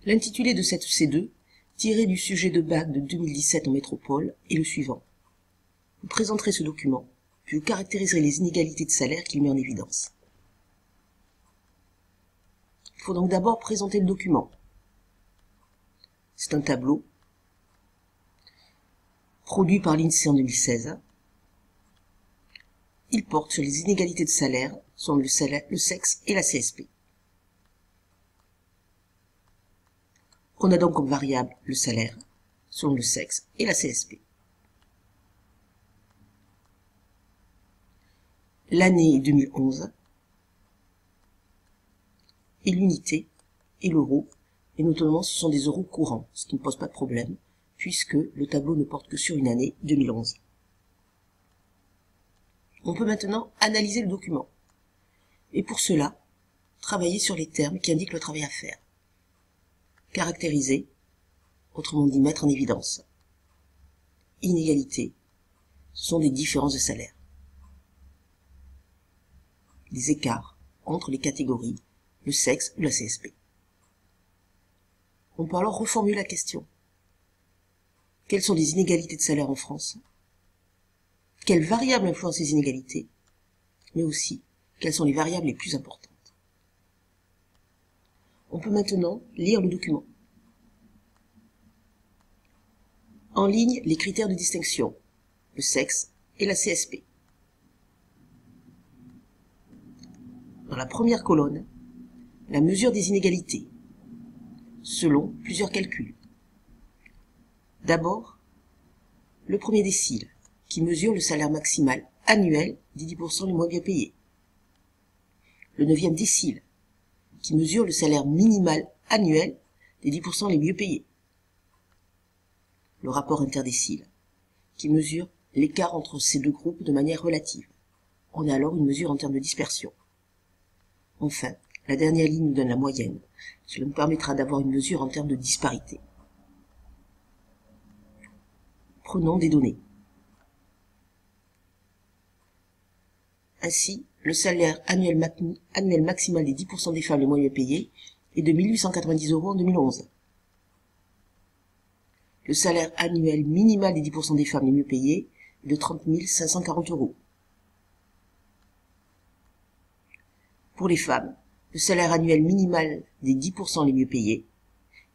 L'intitulé de cette C2, tiré du sujet de bac de 2017 en métropole, est le suivant. Vous présenterez ce document, puis vous caractériserez les inégalités de salaire qu'il met en évidence. Il faut donc d'abord présenter le document. C'est un tableau produit par l'INSEE en 2016. Il porte sur les inégalités de salaire selon le sexe et la CSP. On a donc comme variable le salaire selon le sexe et la CSP. L'année est 2011 et l'unité est l'euro, et notamment ce sont des euros courants, ce qui ne pose pas de problème puisque le tableau ne porte que sur une année 2011. On peut maintenant analyser le document et pour cela travailler sur les termes qui indiquent le travail à faire. Caractériser, autrement dit mettre en évidence. Inégalité, ce sont des différences de salaire. Des écarts entre les catégories, le sexe ou la CSP. On peut alors reformuler la question. Quelles sont les inégalités de salaire en France? Quelles variables influencent ces inégalités? Mais aussi, quelles sont les variables les plus importantes? On peut maintenant lire le document. En ligne, les critères de distinction, le sexe et la CSP. Dans la première colonne, la mesure des inégalités, selon plusieurs calculs. D'abord, le premier décile, qui mesure le salaire maximal annuel des 10% les moins bien payés. Le 9e décile, qui mesure le salaire minimal annuel des 10% les mieux payés. Le rapport interdécile, qui mesure l'écart entre ces deux groupes de manière relative. On a alors une mesure en termes de dispersion. Enfin, la dernière ligne nous donne la moyenne. Cela nous permettra d'avoir une mesure en termes de disparité. Prenons des données. Ainsi, le salaire annuel maximal des 10% des femmes les moins bien payées est de 1 890 € en 2011. Le salaire annuel minimal des 10% des femmes les mieux payées est de 30 540 €. Pour les femmes, le salaire annuel minimal des 10% les mieux payés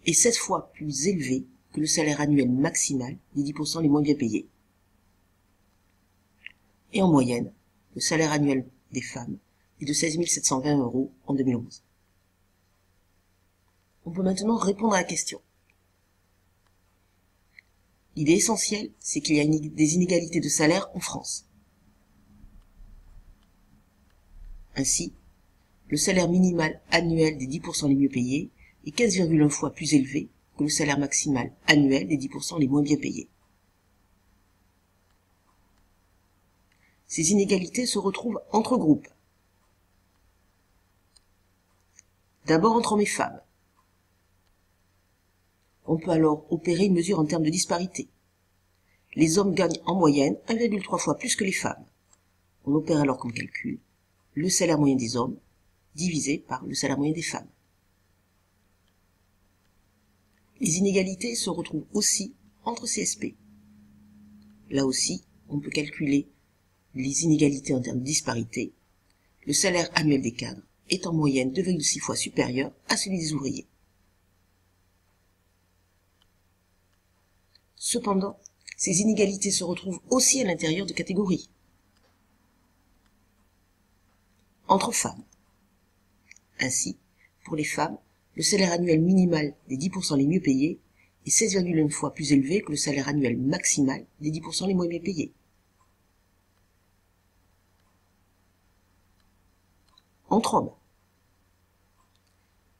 est 16 fois plus élevé que le salaire annuel maximal des 10% les moins bien payés. Et en moyenne, le salaire annuel des femmes est de 16 720 € en 2011. On peut maintenant répondre à la question. L'idée essentielle, c'est qu'il y a des inégalités de salaire en France. Ainsi, le salaire minimal annuel des 10% les mieux payés est 15,1 fois plus élevé que le salaire maximal annuel des 10% les moins bien payés. Ces inégalités se retrouvent entre groupes. D'abord entre hommes et femmes. On peut alors opérer une mesure en termes de disparité. Les hommes gagnent en moyenne 1,3 fois plus que les femmes. On opère alors comme calcul le salaire moyen des hommes divisé par le salaire moyen des femmes. Les inégalités se retrouvent aussi entre CSP. Là aussi, on peut calculer les inégalités en termes de disparité. Le salaire annuel des cadres est en moyenne 2,6 fois supérieur à celui des ouvriers. Cependant, ces inégalités se retrouvent aussi à l'intérieur de catégories. Entre femmes. Ainsi, pour les femmes, le salaire annuel minimal des 10% les mieux payés est 16,1 fois plus élevé que le salaire annuel maximal des 10% les moins bien payés. Entre hommes.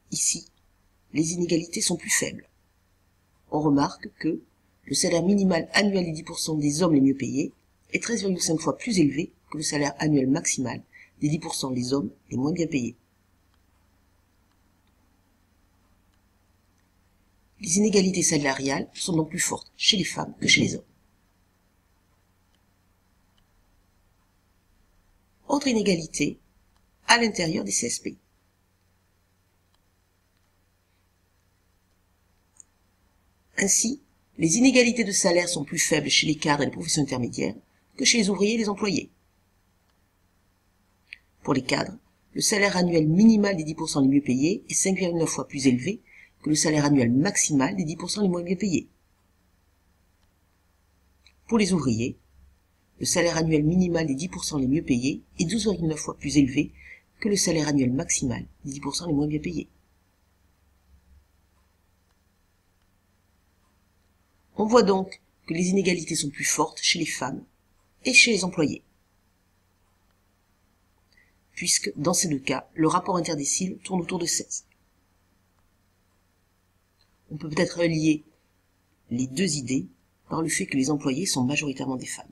Ici, les inégalités sont plus faibles. On remarque que le salaire minimal annuel des 10% des hommes les mieux payés est 13,5 fois plus élevé que le salaire annuel maximal des 10% des hommes les moins bien payés. Les inégalités salariales sont donc plus fortes chez les femmes que chez les hommes. Autre inégalité, à l'intérieur des CSP. Ainsi, les inégalités de salaire sont plus faibles chez les cadres et les professions intermédiaires que chez les ouvriers et les employés. Pour les cadres, le salaire annuel minimal des 10% les mieux payés est 5,9 fois plus élevé que le salaire annuel maximal des 10% les moins bien payés. Pour les ouvriers, le salaire annuel minimal des 10% les mieux payés est 12,9 fois plus élevé que le salaire annuel maximal des 10% les moins bien payés. On voit donc que les inégalités sont plus fortes chez les femmes et chez les employés, puisque dans ces deux cas, le rapport interdécile tourne autour de 16. On peut peut-être relier les deux idées par le fait que les employés sont majoritairement des femmes.